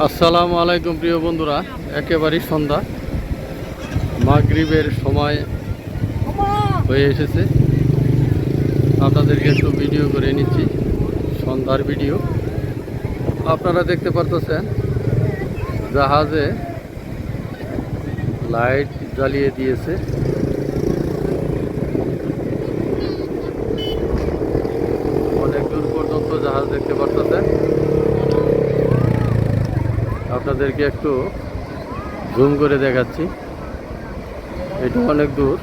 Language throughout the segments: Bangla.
আসসালামু আলাইকুম প্রিয় বন্ধুরা, একেবারেই সন্ধ্যা, মাগরিবের সময় হয়ে এসেছে। আপনাদেরকে একটু ভিডিও করে নিচ্ছি, সন্ধ্যার ভিডিও। আপনারা দেখতে পারতেছেন জাহাজে লাইট জ্বালিয়ে দিয়েছে। অনেক দূর পর্যন্ত জাহাজ দেখতে পারতেছেন। আপনাদেরকে একটু জুম করে দেখাচ্ছি, এটা অনেক দূর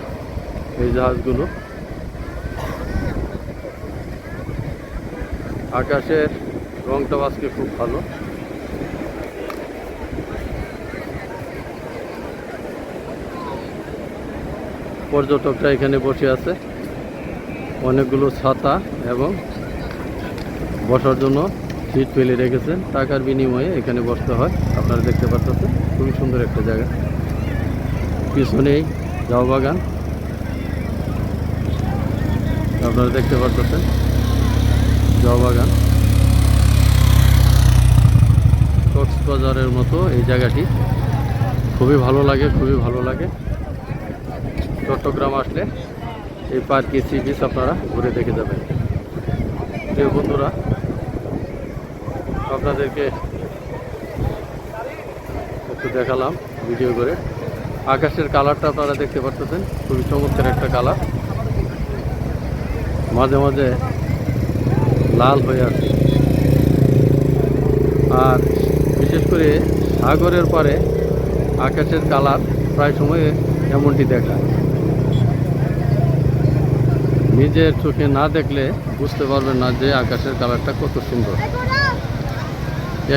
এই জাহাজগুলো। আকাশের রংটা আজকে খুব ভালো। পর্যটকরা এখানে বসে আছে, অনেকগুলো ছাতা এবং বসার জন্য সিট ফেলে রেখেছেন। টাকার বিনিময়ে এখানে বসতে হয়। আপনারা দেখতে পাচ্ছেন খুবই সুন্দর একটা জায়গা। পিছনেই জাও বাগান আপনারা দেখতে পাচ্ছেন, জাও বাগান। কক্সবাজারের মতো এই জায়গাটি খুবই ভালো লাগে, খুবই ভালো লাগে। চট্টগ্রাম আসলে এই পার্কে সি বিচ আপনারা ঘুরে দেখে যাবেন। প্রিয় বন্ধুরা, আপনাদেরকে একটু দেখালাম ভিডিও করে। আকাশের কালারটা আপনারা দেখতে পাচ্ছেন, খুবই চমৎকার একটা কালার। মাঝে মাঝে লাল হয়ে আছে। আর বিশেষ করে সাগরের পারে আকাশের কালার প্রায় সময় এমনটি দেখায়। নিজের চোখে না দেখলে বুঝতে পারবেন না যে আকাশের কালারটা কত সুন্দর।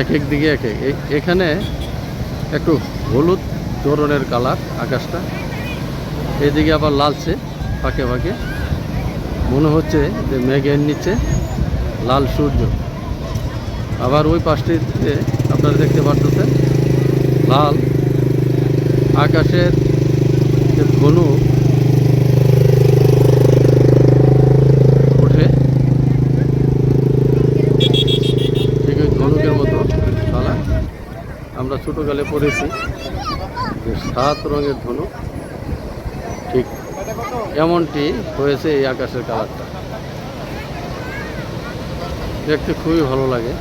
এক এক দিকে এক এক। এখানে একটু হলুদ ধরনের কালার আকাশটা, এদিকে আবার লালচে ফাঁকে ফাঁকে। মনে হচ্ছে যে মেঘের নিচে লাল সূর্য। আবার ওই পাশটিতে আপনারা দেখতে পাচ্ছেন লাল আকাশের যে ধনু ওঠে, ঠিক ওই ধনুকের মতো কালার। আমরা ছোটোকালে পড়েছি যে 7 রঙের ধনু, ঠিক এমনটি হয়েছে এই আকাশের কালারটা। দেখতে খুবই ভালো লাগে।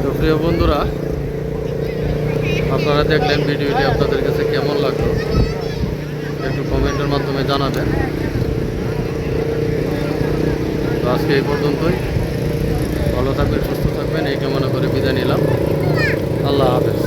তো প্রিয় বন্ধুরা, আপনারা দেখলেন ভিডিওটি, আপনাদের কাছে কেমন লাগলো একটু কমেন্টের মাধ্যমে জানাবেন। তো আজকে এই পর্যন্তই। ভালো থাকবেন, সুস্থ থাকবেন, এই কামনা করে বিদায় নিলাম। আল্লাহ হাফেজ।